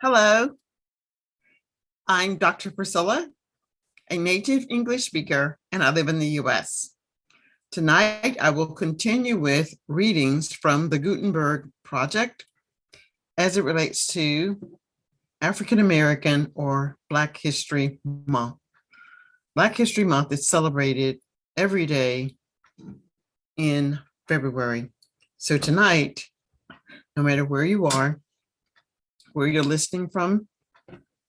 Hello, I'm Dr. Priscilla, a native English speaker, and I live in the US. Tonight, I will continue with readings from the Gutenberg Project as it relates to African American or Black History Month. Black History Month is celebrated every day in February. So tonight, no matter where you are, where you're listening from,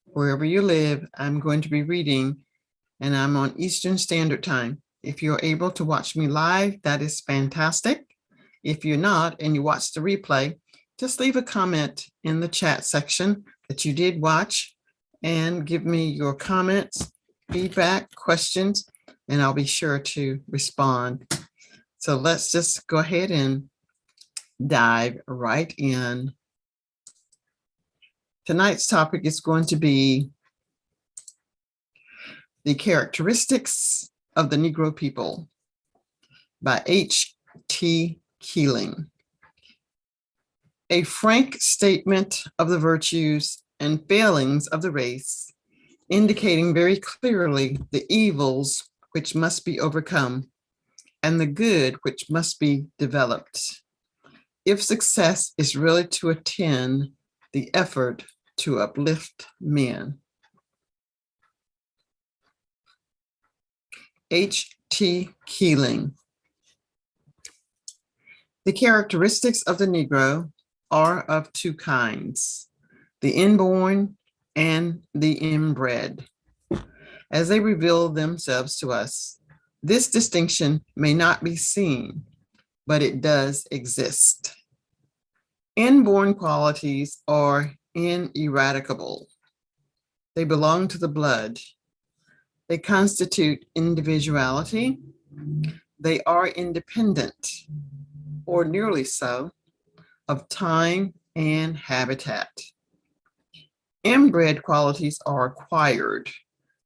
wherever you live, I'm going to be reading, and I'm on Eastern Standard Time. If you're able to watch me live, that is fantastic. If you're not and you watch the replay, just leave a comment in the chat section that you did watch and give me your comments, feedback, questions, and I'll be sure to respond. So let's just go ahead and dive right in. Tonight's topic is going to be the characteristics of the Negro People by H.T. Keeling. A frank statement of the virtues and failings of the race, indicating very clearly the evils which must be overcome and the good which must be developed, if success is really to attend the effort to uplift men. H.T. Keeling. The characteristics of the Negro are of two kinds, the inborn and the inbred. As they reveal themselves to us, this distinction may not be seen, but it does exist. Inborn qualities are ineradicable. They belong to the blood. They constitute individuality. They are independent, or nearly so, of time and habitat. Inbred qualities are acquired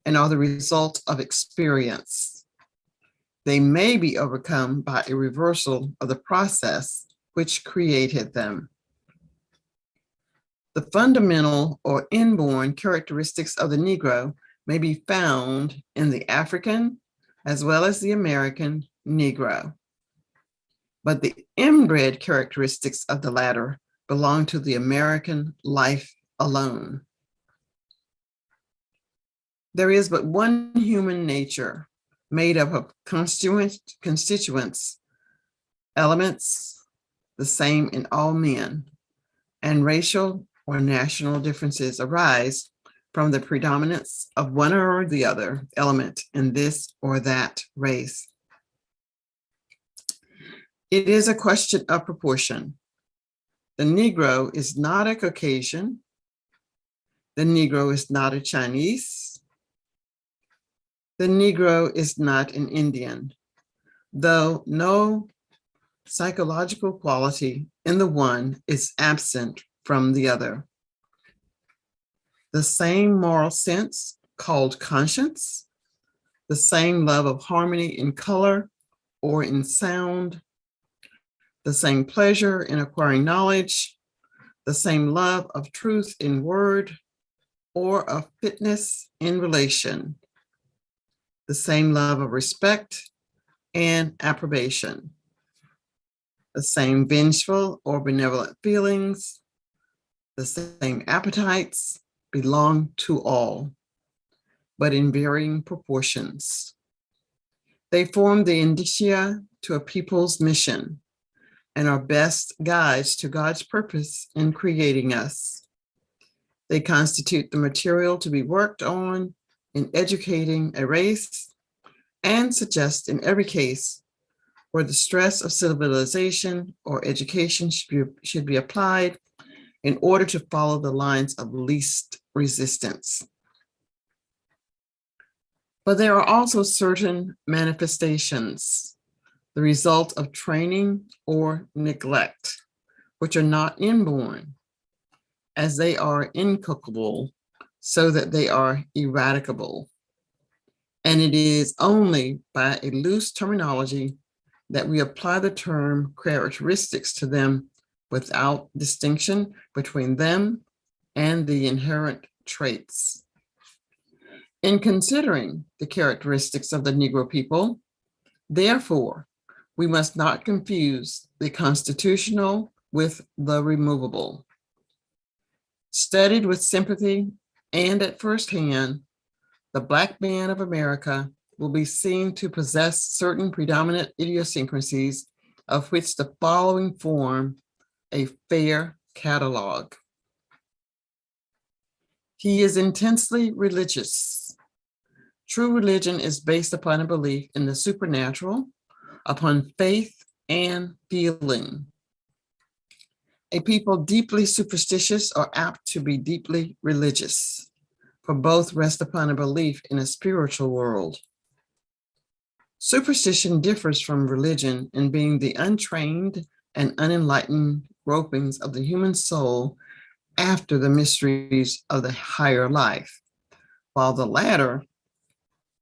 and are the result of experience. They may be overcome by a reversal of the process which created them. The fundamental or inborn characteristics of the Negro may be found in the African as well as the American Negro. But the inbred characteristics of the latter belong to the American life alone. There is but one human nature made up of constituents, elements, the same in all men, and racial or national differences arise from the predominance of one or the other element in this or that race. It is a question of proportion. The Negro is not a Caucasian. The Negro is not a Chinese. The Negro is not an Indian, though no psychological quality in the one is absent from the other. The same moral sense called conscience, the same love of harmony in color or in sound, the same pleasure in acquiring knowledge, the same love of truth in word or of fitness in relation, the same love of respect and approbation, the same vengeful or benevolent feelings, the same appetites belong to all, but in varying proportions. They form the indicia to a people's mission and are best guides to God's purpose in creating us. They constitute the material to be worked on in educating a race and suggest in every case where the stress of civilization or education should be applied in order to follow the lines of least resistance. But there are also certain manifestations, the result of training or neglect, which are not inborn, as they are inculcable, so that they are eradicable. And it is only by a loose terminology that we apply the term characteristics to them without distinction between them and the inherent traits. In considering the characteristics of the Negro people, therefore, we must not confuse the constitutional with the removable. Studied with sympathy and at first hand, the Black man of America will be seen to possess certain predominant idiosyncrasies of which the following form a fair catalog. He is intensely religious. True religion is based upon a belief in the supernatural, upon faith and feeling. A people deeply superstitious are apt to be deeply religious, for both rest upon a belief in a spiritual world. Superstition differs from religion in being the untrained and unenlightened gropings of the human soul after the mysteries of the higher life, while the latter,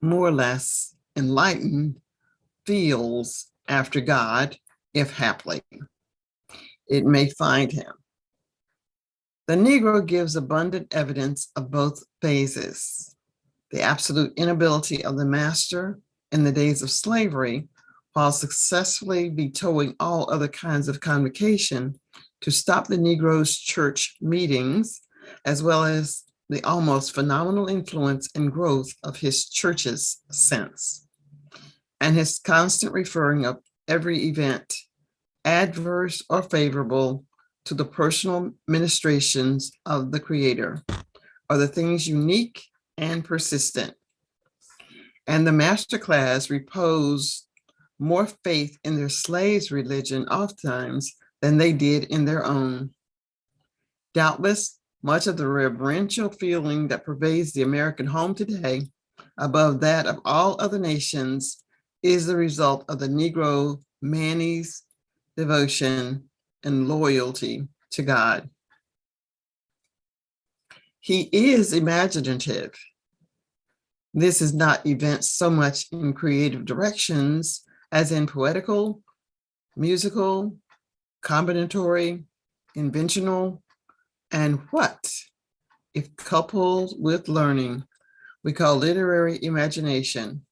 more or less enlightened, feels after God, if haply it may find him. The Negro gives abundant evidence of both phases. The absolute inability of the master in the days of slavery, while successfully vetoing all other kinds of convocation to stop the Negro's church meetings, as well as the almost phenomenal influence and growth of his churches since, and his constant referring of every event, adverse or favorable, to the personal ministrations of the Creator, are the things unique and persistent. And the master class repose more faith in their slaves' religion oftentimes than they did in their own. Doubtless, much of the reverential feeling that pervades the American home today, above that of all other nations, is the result of the Negro manny's devotion and loyalty to God. He is imaginative. This is not evinced so much in creative directions as in poetical, musical, combinatory, inventional, and what, if coupled with learning, we call literary imagination.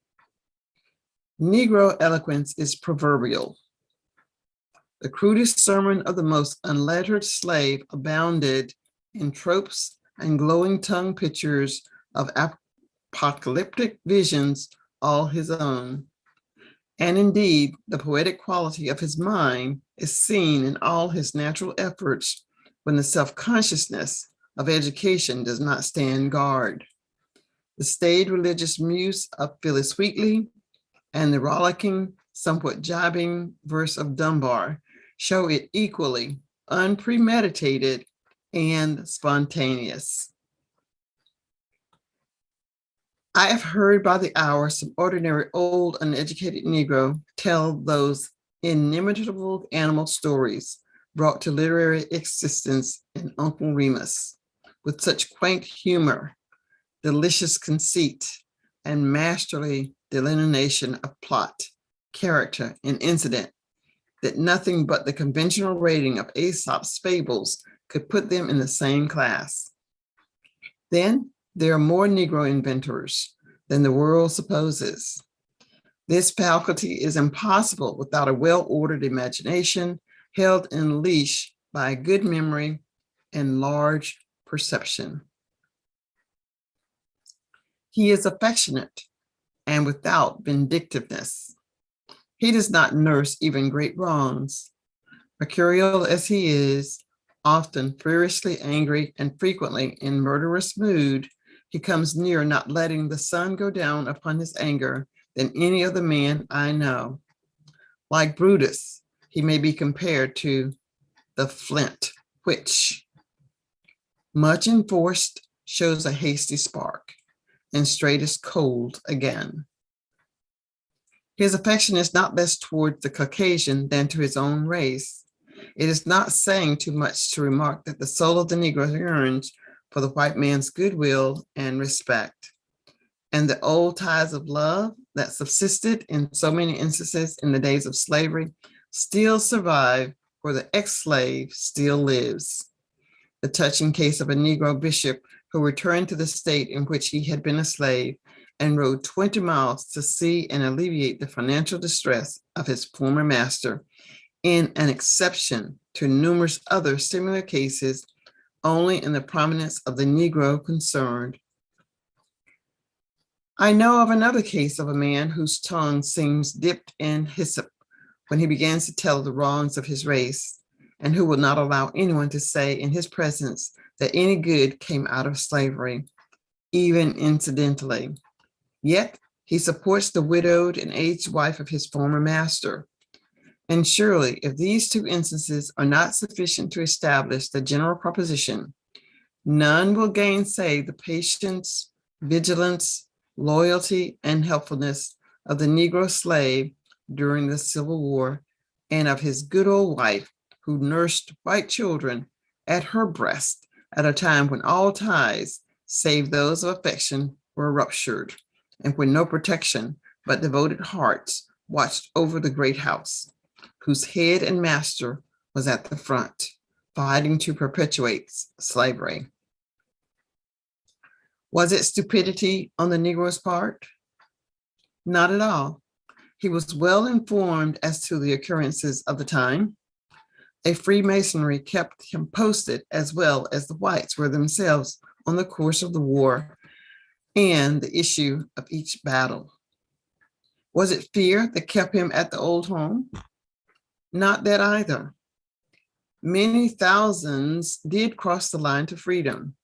Negro eloquence is proverbial. The crudest sermon of the most unlettered slave abounded in tropes and glowing tongue pictures of apocalyptic visions all his own. And indeed, the poetic quality of his mind is seen in all his natural efforts when the self-consciousness of education does not stand guard. The staid religious muse of Phyllis Wheatley and the rollicking, somewhat jibing verse of Dunbar show it equally unpremeditated and spontaneous. I have heard by the hour some ordinary old uneducated Negro tell those inimitable animal stories brought to literary existence in Uncle Remus with such quaint humor, delicious conceit, and masterly delineation of plot, character, and incident that nothing but the conventional rating of Aesop's fables could put them in the same class. Then there are more Negro inventors than the world supposes. This faculty is impossible without a well-ordered imagination held in leash by a good memory and large perception. He is affectionate and without vindictiveness. He does not nurse even great wrongs. Mercurial as he is, often furiously angry and frequently in murderous mood, he comes near not letting the sun go down upon his anger than any other man I know. Like Brutus, he may be compared to the flint, which, much enforced, shows a hasty spark, and straight is cold again. His affection is not less toward the Caucasian than to his own race. It is not saying too much to remark that the soul of the Negro yearns for the white man's goodwill and respect. And the old ties of love that subsisted in so many instances in the days of slavery still survive where the ex-slave still lives. the touching case of a Negro bishop who returned to the state in which he had been a slave and rode 20 miles to see and alleviate the financial distress of his former master, in an exception to numerous other similar cases, only in the prominence of the Negro concerned. I know of another case of a man whose tongue seems dipped in hyssop when he begins to tell the wrongs of his race, and who will not allow anyone to say in his presence that any good came out of slavery, even incidentally. Yet he supports the widowed and aged wife of his former master. And surely, if these two instances are not sufficient to establish the general proposition, none will gainsay the patience, vigilance, loyalty, and helpfulness of the Negro slave during the Civil War, and of his good old wife who nursed white children at her breast at a time when all ties, save those of affection, were ruptured, and when no protection but devoted hearts watched over the great house, whose head and master was at the front, fighting to perpetuate slavery. Was it stupidity on the Negro's part? Not at all. He was well informed as to the occurrences of the time. A Freemasonry kept him posted, as well as the whites were themselves, on the course of the war and the issue of each battle. Was it fear that kept him at the old home? Not that either. Many thousands did cross the line to freedom.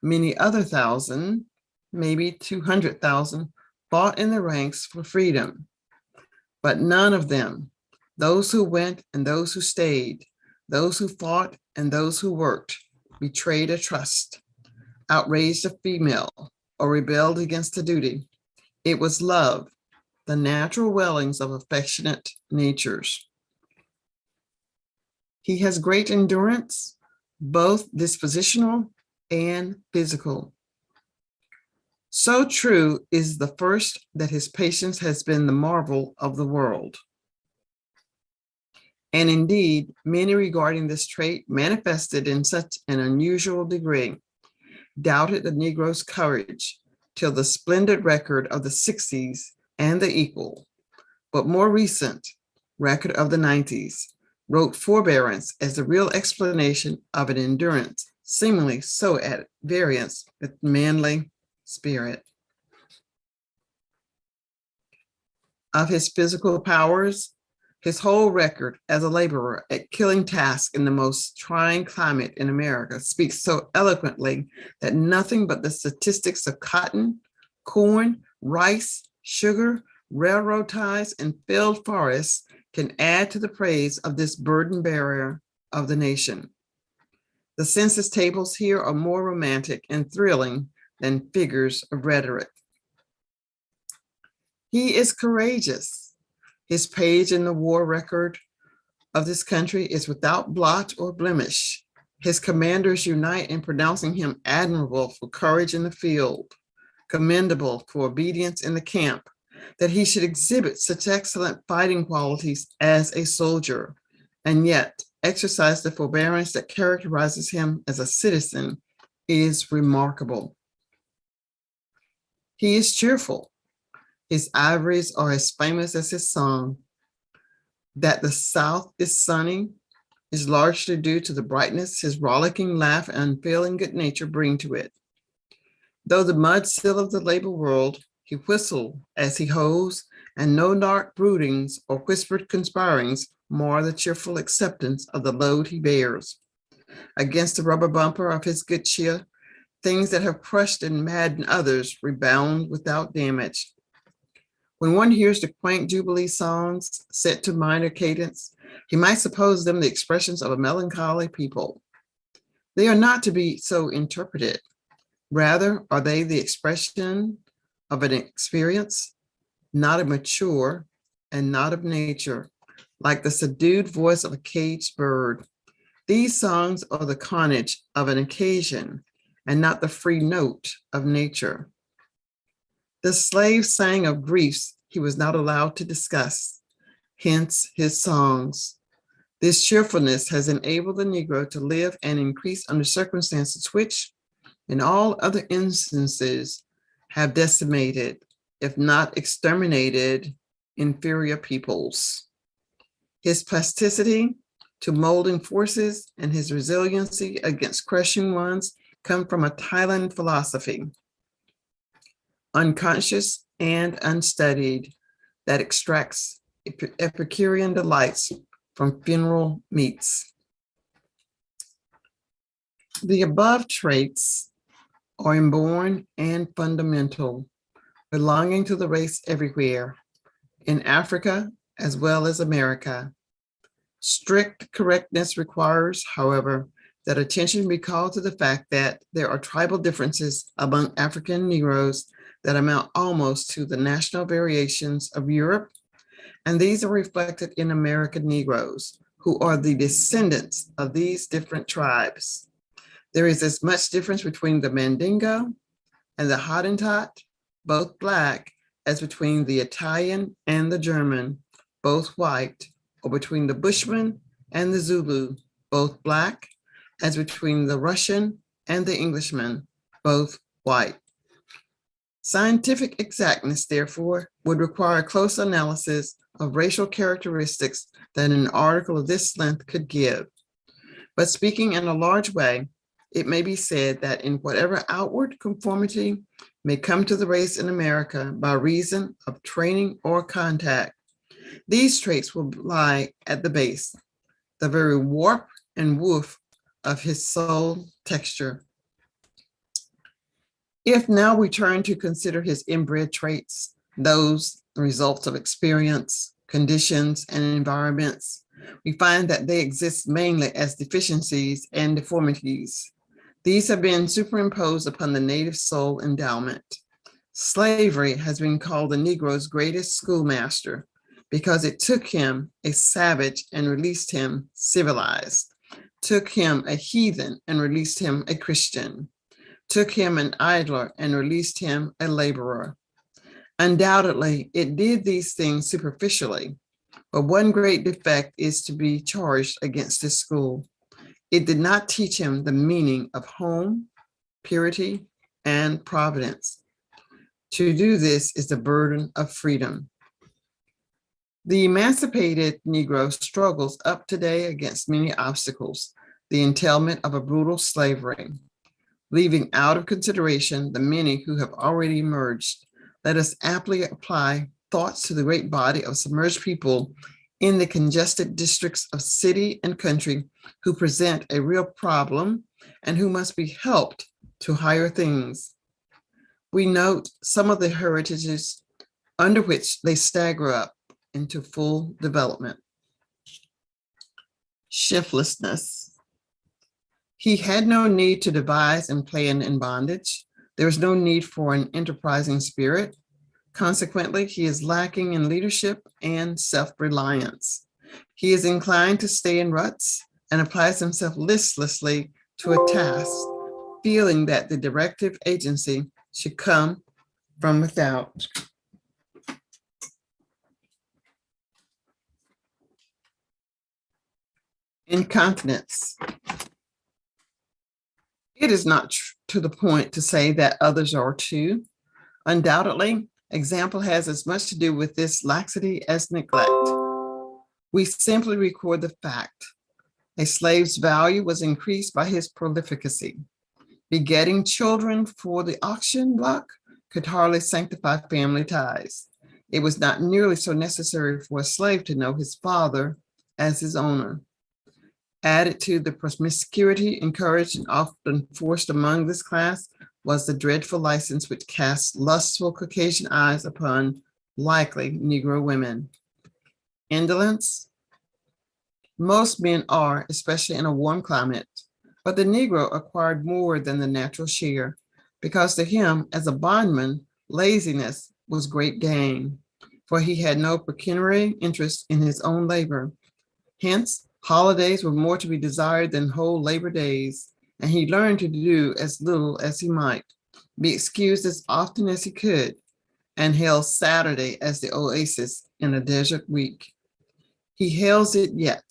Many other thousand, maybe 200,000, fought in the ranks for freedom. But none of them, those who went and those who stayed, those who fought and those who worked, betrayed a trust, outraged a female, or rebelled against a duty. It was love, the natural wellings of affectionate natures. He has great endurance, both dispositional and physical. So true is the first that his patience has been the marvel of the world. And indeed, many regarding this trait manifested in such an unusual degree, doubted the Negro's courage till the splendid record of the 60s and the equal, but more recent record of the 90s, wrote forbearance as the real explanation of an endurance seemingly so at variance with manly spirit. Of his physical powers, his whole record as a laborer at killing tasks in the most trying climate in America speaks so eloquently that nothing but the statistics of cotton, corn, rice, sugar, railroad ties, and felled forests can add to the praise of this burden bearer of the nation. The census tables here are more romantic and thrilling than figures of rhetoric. He is courageous. His page in the war record of this country is without blot or blemish. His commanders unite in pronouncing him admirable for courage in the field, commendable for obedience in the camp, that he should exhibit such excellent fighting qualities as a soldier, and yet exercise the forbearance that characterizes him as a citizen is remarkable. He is cheerful. His ivories are as famous as his song. That the South is sunny is largely due to the brightness his rollicking laugh and unfailing good nature bring to it. Though the mud sill of the labor world, he whistled as he hoes, and no dark broodings or whispered conspirings mar the cheerful acceptance of the load he bears. Against the rubber bumper of his good cheer, things that have crushed and maddened others rebound without damage. When one hears the quaint Jubilee songs set to minor cadence, he might suppose them the expressions of a melancholy people. They are not to be so interpreted. Rather, are they the expression of an experience, not of mature and not of nature, like the subdued voice of a caged bird. These songs are the carnage of an occasion and not the free note of nature. The slave sang of griefs he was not allowed to discuss, hence his songs. This cheerfulness has enabled the Negro to live and increase under circumstances which, in all other instances, have decimated, if not exterminated, inferior peoples. His plasticity to molding forces and his resiliency against crushing ones come from a Thailand philosophy, unconscious and unstudied, that extracts Epicurean delights from funeral meats. The above traits are inborn and fundamental, belonging to the race everywhere, in Africa as well as America. Strict correctness requires, however, that attention be called to the fact that there are tribal differences among African Negroes that amount almost to the national variations of Europe, and these are reflected in American Negroes, who are the descendants of these different tribes. There is as much difference between the Mandingo and the Hottentot, both Black, as between the Italian and the German, both white, or between the Bushman and the Zulu, both Black, as between the Russian and the Englishman, both white. Scientific exactness, therefore, would require a close analysis of racial characteristics that an article of this length could give. But speaking in a large way, it may be said that in whatever outward conformity may come to the race in America by reason of training or contact, these traits will lie at the base, the very warp and woof of his soul texture. If now we turn to consider his inbred traits, those results of experience, conditions, and environments, we find that they exist mainly as deficiencies and deformities. These have been superimposed upon the native soul endowment. Slavery has been called the Negro's greatest schoolmaster because it took him a savage and released him civilized, took him a heathen and released him a Christian, took him an idler and released him a laborer. Undoubtedly, it did these things superficially, but one great defect is to be charged against this school. It did not teach him the meaning of home, purity, and providence. To do this is the burden of freedom. The emancipated Negro struggles up today against many obstacles, the entailment of a brutal slavery. Leaving out of consideration the many who have already emerged, let us aptly apply thoughts to the great body of submerged people in the congested districts of city and country who present a real problem and who must be helped to higher things. We note some of the heritages under which they stagger up into full development. Shiftlessness. He had no need to devise and plan in bondage. There is no need for an enterprising spirit. Consequently, he is lacking in leadership and self-reliance. He is inclined to stay in ruts and applies himself listlessly to a task, feeling that the directive agency should come from without. Incontinence. It is not to the point to say that others are too. Undoubtedly, example has as much to do with this laxity as neglect. We simply record the fact. A slave's value was increased by his prolificacy. Begetting children for the auction block could hardly sanctify family ties. It was not nearly so necessary for a slave to know his father as his owner. Added to the promiscuity encouraged and often forced among this class was the dreadful license which cast lustful Caucasian eyes upon likely Negro women. Indolence. Most men are, especially in a warm climate, but the Negro acquired more than the natural share, because to him, as a bondman, laziness was great gain, for he had no pecuniary interest in his own labor. Hence, holidays were more to be desired than whole labor days, and he learned to do as little as he might, be excused as often as he could, and hail Saturday as the oasis in a desert week. He hails it yet.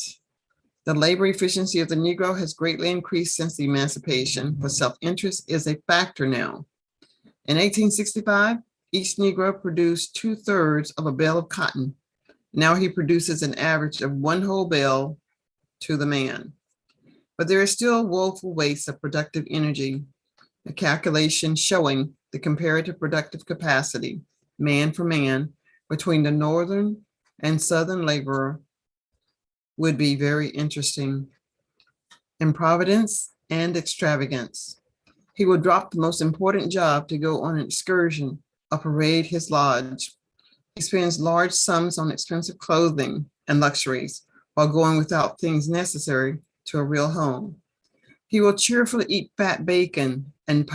The labor efficiency of the Negro has greatly increased since the emancipation, but self-interest is a factor now. In 1865, each Negro produced 2/3 of a bale of cotton. Now he produces an average of 1 whole bale to the man. But there is still woeful waste of productive energy, a calculation showing the comparative productive capacity, man for man, between the northern and southern laborer would be very interesting. Improvidence and extravagance. He will drop the most important job to go on an excursion or parade his lodge. He spends large sums on expensive clothing and luxuries while going without things necessary to a real home. He will cheerfully eat fat bacon and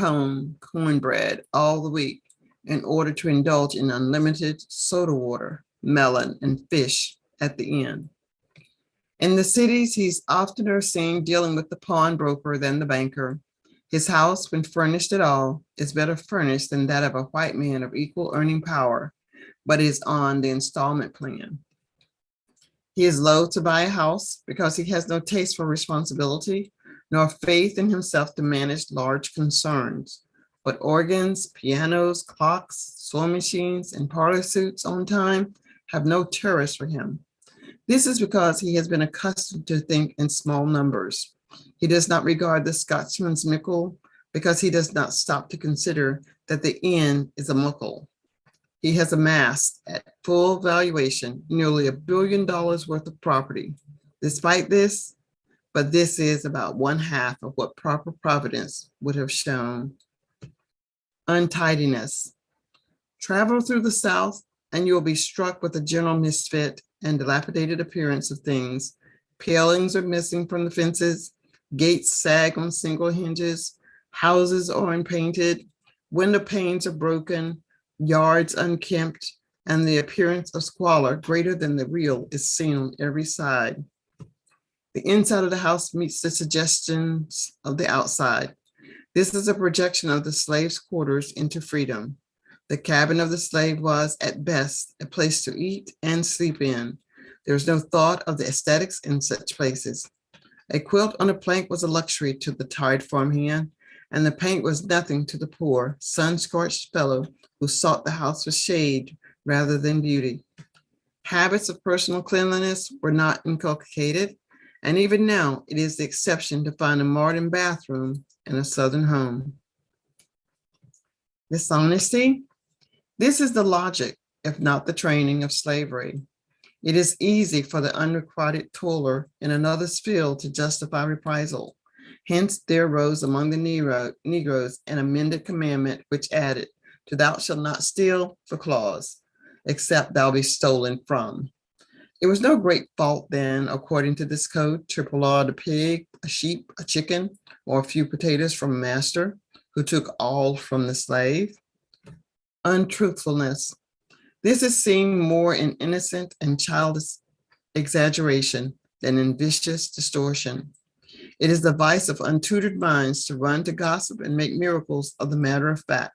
cornbread all the week in order to indulge in unlimited soda water, melon, and fish at the end. In the cities, he's oftener seen dealing with the pawnbroker than the banker. His house, when furnished at all, is better furnished than that of a white man of equal earning power, but is on the installment plan. He is loath to buy a house because he has no taste for responsibility, nor faith in himself to manage large concerns. But organs, pianos, clocks, sewing machines, and parlor suits on time have no terrors for him. This is because he has been accustomed to think in small numbers. He does not regard the Scotsman's mickle because he does not stop to consider that the end is a muckle. He has amassed at full valuation nearly $1 billion worth of property. Despite this, but this is about 1/2 of what proper providence would have shown. Untidiness. Travel through the South and you'll be struck with the general misfit and dilapidated appearance of things. Palings are missing from the fences, gates sag on single hinges, houses are unpainted, window panes are broken, yards unkempt, and the appearance of squalor greater than the real is seen on every side. The inside of the house meets the suggestions of the outside. This is a projection of the slave's quarters into freedom. The cabin of the slave was, at best, a place to eat and sleep in. There was no thought of the aesthetics in such places. A quilt on a plank was a luxury to the tired farmhand, and the paint was nothing to the poor, sun-scorched fellow who sought the house for shade rather than beauty. Habits of personal cleanliness were not inculcated, and even now it is the exception to find a modern bathroom in a Southern home. Dishonesty. This is the logic, if not the training, of slavery. It is easy for the unrequited toiler in another's field to justify reprisal. Hence there arose among the Negroes an amended commandment which added to "thou shalt not steal" the clause, except thou be stolen from. It was no great fault then, according to this code, to applaud a pig, a sheep, a chicken, or a few potatoes from a master who took all from the slave. Untruthfulness. This is seen more in innocent and childish exaggeration than in vicious distortion. It is the vice of untutored minds to run to gossip and make miracles of the matter of fact.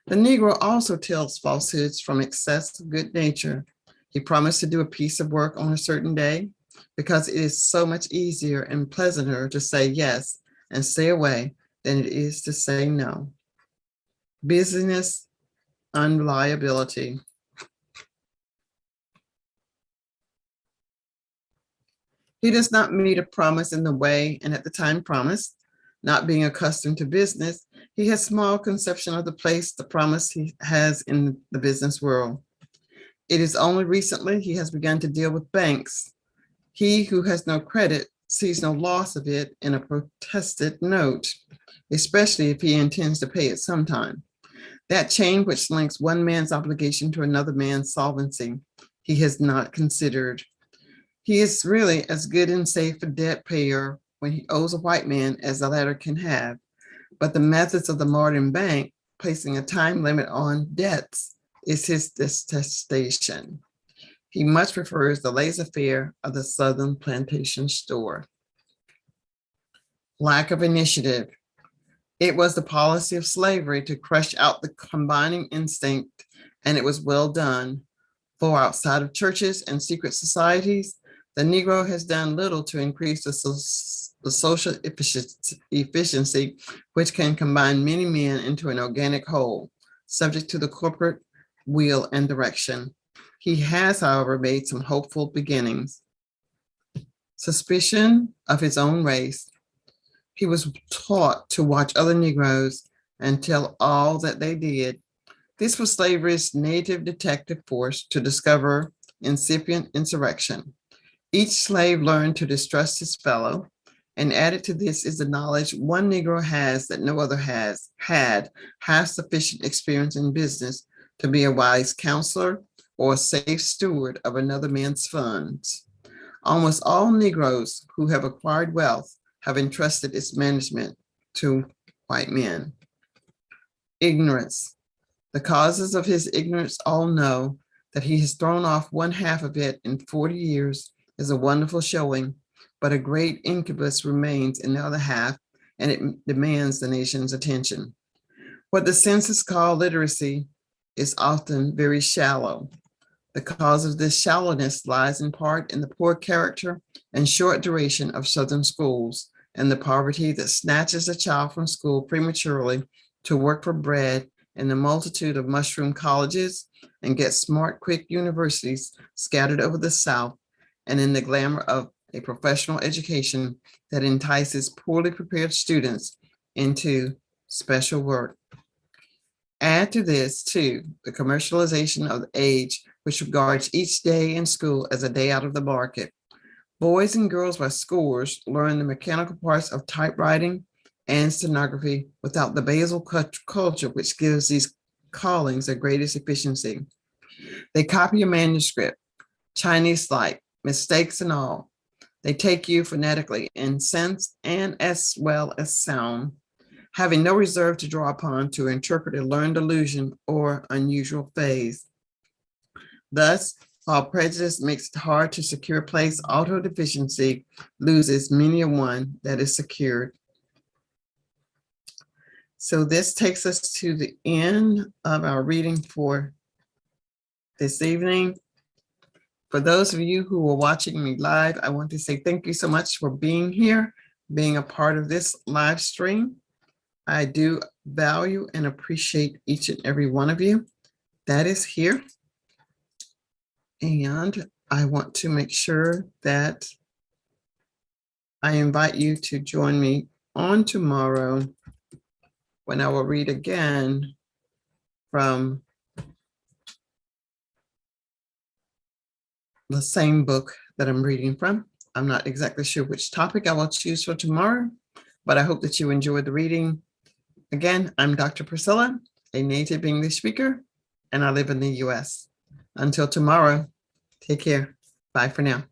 The Negro also tells falsehoods from excess of good nature. He promised to do a piece of work on a certain day because it is so much easier and pleasanter to say yes and stay away than it is to say no. Busyness, unreliability. He does not meet a promise in the way and at the time promised. Not being accustomed to business, he has small conception of the place the promise he has in the business world. It is only recently he has begun to deal with banks. He who has no credit sees no loss of it in a protested note, especially if he intends to pay it sometime. That chain which links one man's obligation to another man's solvency, he has not considered. He is really as good and safe a debt payer when he owes a white man as the latter can have. But the methods of the modern bank, placing a time limit on debts, is his detestation. He much prefers the laissez-faire of the Southern plantation store. Lack of initiative. It was the policy of slavery to crush out the combining instinct, and it was well done. For outside of churches and secret societies, The Negro has done little to increase the social efficiency, which can combine many men into an organic whole, subject to the corporate will and direction. He has, however, made some hopeful beginnings. Suspicion of his own race. He was taught to watch other Negroes and tell all that they did. This was slavery's native detective force to discover incipient insurrection. Each slave learned to distrust his fellow, and added to this is the knowledge one Negro has that no other has sufficient experience in business to be a wise counselor or a safe steward of another man's funds. Almost all Negroes who have acquired wealth have entrusted its management to white men. Ignorance. The causes of his ignorance all know. That he has thrown off one half of it in 40 years is a wonderful showing, but a great incubus remains in the other half, and it demands the nation's attention. What the census call literacy is often very shallow. The cause of this shallowness lies in part in the poor character and short duration of Southern schools, and the poverty that snatches a child from school prematurely to work for bread in the multitude of mushroom colleges and get smart, quick universities scattered over the South, and in the glamour of a professional education that entices poorly prepared students into special work. Add to this, too, the commercialization of the age, which regards each day in school as a day out of the market. Boys and girls by scores learn the mechanical parts of typewriting and stenography without the basal culture, which gives these callings their greatest efficiency. They copy a manuscript, Chinese-like, mistakes and all. They take you phonetically in sense and as well as sound, having no reserve to draw upon to interpret a learned allusion or unusual phase. Thus, while prejudice makes it hard to secure place, auto deficiency loses many a one that is secured. So this takes us to the end of our reading for this evening. For those of you who are watching me live, I want to say thank you so much for being here, being a part of this live stream. I do value and appreciate each and every one of you that is here. And I want to make sure that I invite you to join me on tomorrow when I will read again from the same book that I'm reading from. I'm not exactly sure which topic I will choose for tomorrow, but I hope that you enjoyed the reading. Again, I'm Dr. Priscilla, a native English speaker, and I live in the US. Until tomorrow, take care. Bye for now.